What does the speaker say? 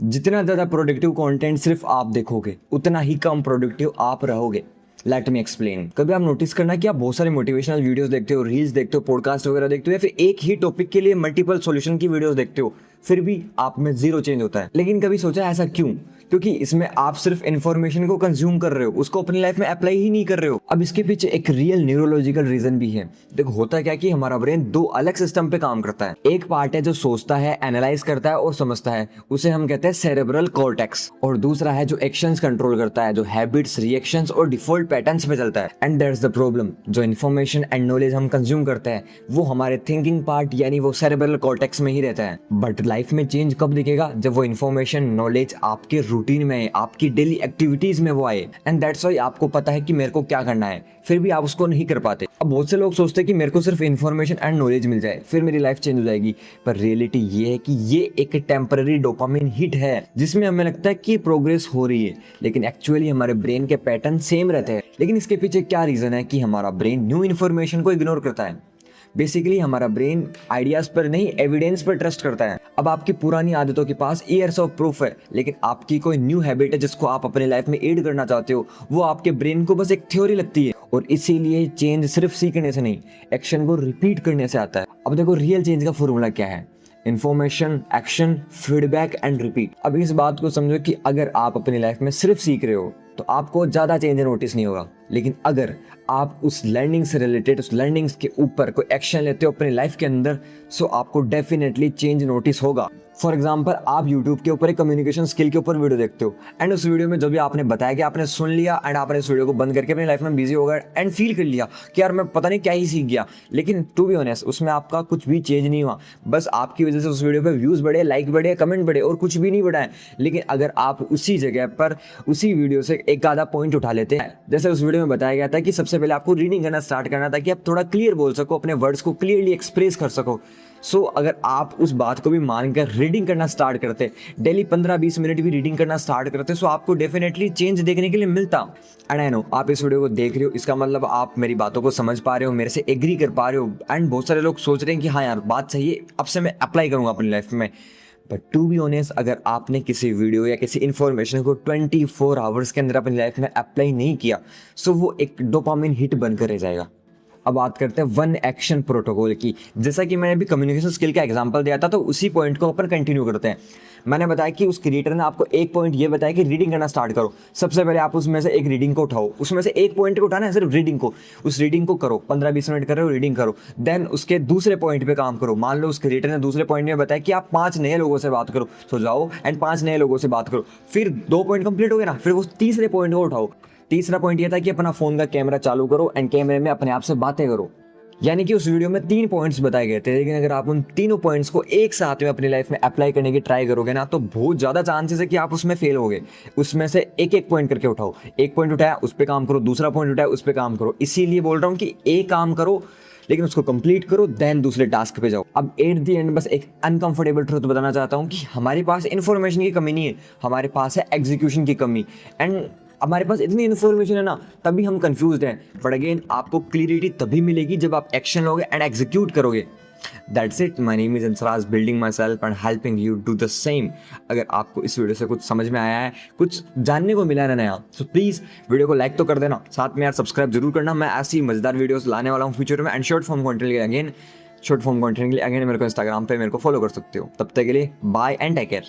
जितना ज़्यादा productive content सिर्फ आप देखोगे उतना ही कम प्रोडक्टिव आप रहोगे। Let me explain. कभी आप नोटिस करना कि आप बहुत सारे मोटिवेशनल वीडियोस देखते हो, रील्स देखते हो, पॉडकास्ट वगैरह देखते हो, या फिर एक ही टॉपिक के लिए मल्टीपल सॉल्यूशन की वीडियोस देखते हो, फिर भी आप में जीरो चेंज होता है। लेकिन कभी सोचा ऐसा क्यों? क्योंकि इसमें आप सिर्फ इन्फॉर्मेशन को कंज्यूम कर रहे हो, उसको अपनी लाइफ में अप्लाई ही नहीं कर रहे हो। अब इसके पीछे एक रियल न्यूरोलॉजिकल रीजन भी है। देखो होता क्या कि हमारा ब्रेन दो अलग सिस्टम पे काम करता है। एक पार्ट है जो सोचता है, एनालाइज करता है और समझता है, उसे हम कहते हैं सेरेब्रल कॉर्टेक्स। और दूसरा है जो एक्शंस कंट्रोल करता है, जो हैबिट्स, रिएक्शंस और डिफॉल्ट पैटर्न्स पे चलता है। एंड दैट्स द प्रॉब्लम, जो इन्फॉर्मेशन एंड नॉलेज हम कंज्यूम करते हैं वो हमारे थिंकिंग पार्ट यानी वो सेरेब्रल कॉर्टेक्स में ही रहता है। बट लाइफ में चेंज कब दिखेगा? जब वो इन्फॉर्मेशन, नॉलेज आपके रूटीन में, आपकी डेली एक्टिविटीज में वो आए। एंड दैट्स व्हाई आपको पता है कि मेरे को क्या करना है, फिर भी आप उसको नहीं कर पाते। अब बहुत से लोग सोचते हैं कि मेरे को सिर्फ इन्फॉर्मेशन एंड नॉलेज मिल जाए फिर मेरी लाइफ चेंज हो जाएगी। पर रियलिटी ये है कि ये एक टेम्पररी डोपामिन हिट है जिसमें हमें लगता है कि प्रोग्रेस हो रही है, लेकिन एक्चुअली हमारे ब्रेन के पैटर्न सेम रहते हैं। लेकिन इसके पीछे क्या रीजन है कि हमारा ब्रेन न्यू इन्फॉर्मेशन को इग्नोर करता है? बेसिकली हमारा ब्रेन आइडियाज पर नहीं, एविडेंस पर ट्रस्ट करता है। अब आपकी पुरानी आदतों के पास ईयर्स ऑफ प्रूफ है, लेकिन आपकी कोई न्यू हैबिट है जिसको आप अपने लाइफ में ऐड करना चाहते हो, वो आपके ब्रेन को बस एक थ्योरी लगती है। और इसीलिए चेंज सिर्फ सीखने से नहीं, एक्शन को रिपीट करने से आता है। अब देखो रियल चेंज का फॉर्मूला क्या है? Information, action, feedback and repeat. अब इस बात को समझो कि अगर आप अपनी लाइफ में सिर्फ सीख रहे हो तो आपको ज्यादा चेंज नोटिस नहीं होगा, लेकिन अगर आप उस लर्निंग से रिलेटेड, उस लर्निंग्स के ऊपर कोई एक्शन लेते हो अपनी लाइफ के अंदर, सो आपको डेफिनेटली चेंज नोटिस होगा। फॉर एग्जाम्पल, आप यूट्यूब के ऊपर एक कम्युनिकेशन स्किल के ऊपर वीडियो देखते हो एंड उस वीडियो में जो भी आपने बताया कि आपने सुन लिया एंड आपने इस वीडियो को बंद करके अपनी लाइफ में बिजी हो गए एंड फील कर लिया कि यार मैं पता नहीं क्या ही सीख गया, लेकिन टू बी ऑनेस्ट उसमें आपका कुछ भी चेंज नहीं हुआ। बस आपकी वजह से उस वीडियो पे व्यूज बढ़े, लाइक बढ़े, कमेंट बढ़े और कुछ भी नहीं बढ़ा है। लेकिन अगर आप उसी जगह पर उसी वीडियो से एक आधा पॉइंट उठा लेते हैं, जैसे उस वीडियो में बताया गया था कि सबसे पहले आपको रीडिंग करना स्टार्ट करना था कि आप थोड़ा क्लियर बोल सको, अपने वर्ड्स को क्लियरली एक्सप्रेस कर सको। सो अगर आप उस बात को भी मानकर रीडिंग करना स्टार्ट करते, डेली 15-20 मिनट भी रीडिंग करना स्टार्ट करते, सो आपको डेफिनेटली चेंज देखने के लिए मिलता। एंड आई नो आप इस वीडियो को देख रहे हो, इसका मतलब आप मेरी बातों को समझ पा रहे हो, मेरे से एग्री कर पा रहे हो। एंड बहुत सारे लोग सोच रहे हैं कि हाँ यार बात सही है, अब से मैं अप्लाई करूंगा अपनी लाइफ में। बट टू बी ऑनेस्ट, अगर आपने किसी वीडियो या किसी इन्फॉर्मेशन को 24 आवर्स के अंदर अपनी लाइफ में अप्लाई नहीं किया, सो वो एक डोपामिन हिट बनकर रह जाएगा। अब बात करते हैं वन एक्शन प्रोटोकॉल की। जैसा कि मैंने अभी कम्युनिकेशन स्किल का एग्जांपल दिया था, तो उसी पॉइंट को अपन कंटिन्यू करते हैं। मैंने बताया कि उस क्रिएटर ने आपको एक पॉइंट ये बताया कि रीडिंग करना स्टार्ट करो। सबसे पहले आप उसमें से एक रीडिंग को उठाओ, उसमें से एक पॉइंट को उठाना है, सिर्फ रीडिंग को, उस रीडिंग को करो, 15-20 मिनट कर रहे हो, रीडिंग करो। देन उसके दूसरे पॉइंट पे काम करो। मान लो उस क्रिएटर ने दूसरे पॉइंट में बताया कि आप 5 नए लोगों से बात करो, सो जाओ एंड 5 नए लोगों से बात करो। फिर 2 पॉइंट कंप्लीट हो गए ना, फिर उस तीसरे पॉइंट को उठाओ। तीसरा पॉइंट ये था कि अपना फोन का कैमरा चालू करो एंड कैमरे में अपने आप से बातें करो। यानी कि उस वीडियो में 3 पॉइंट्स बताए गए थे, लेकिन अगर आप उन तीनों पॉइंट्स को एक साथ में अपनी लाइफ में अप्लाई करने की ट्राई करोगे ना, तो बहुत ज़्यादा चांसेस है कि आप उसमें फेल होगे। उसमें से एक एक पॉइंट करके उठाओ। एक पॉइंट उठाया, उस पर काम करो, दूसरा पॉइंट उठाया, उस पर काम करो। इसीलिए बोल रहा हूँ कि एक काम करो लेकिन उसको कंप्लीट करो, देन दूसरे टास्क पे जाओ। अब एट द एंड बस एक अनकंफर्टेबल ट्रुथ बताना चाहता हूँ कि हमारे पास इन्फॉर्मेशन की कमी नहीं है, हमारे पास है एग्जीक्यूशन की कमी। एंड हमारे पास इतनी इन्फॉर्मेशन है ना, तभी हम कंफ्यूज हैं। बट अगेन आपको क्लियरिटी तभी मिलेगी जब आप एक्शन लोगे एंड एग्जीक्यूट करोगे। That's it. My name is Ansraj, building myself and helping you do the same. अगर आपको इस वीडियो से कुछ समझ में आया है, कुछ जानने को मिला है नया, तो प्लीज़ वीडियो को लाइक तो कर देना, साथ में यार सब्सक्राइब जरूर करना। मैं ऐसी मजेदार वीडियोस लाने वाला हूँ फ्यूचर में। एंड शॉर्ट फॉर्म कंटेंट के लिए अगेन मेरे को इंस्टाग्राम पे मेरे को फॉलो कर सकते हो। तब तक के लिए बाय एंड टेक केयर।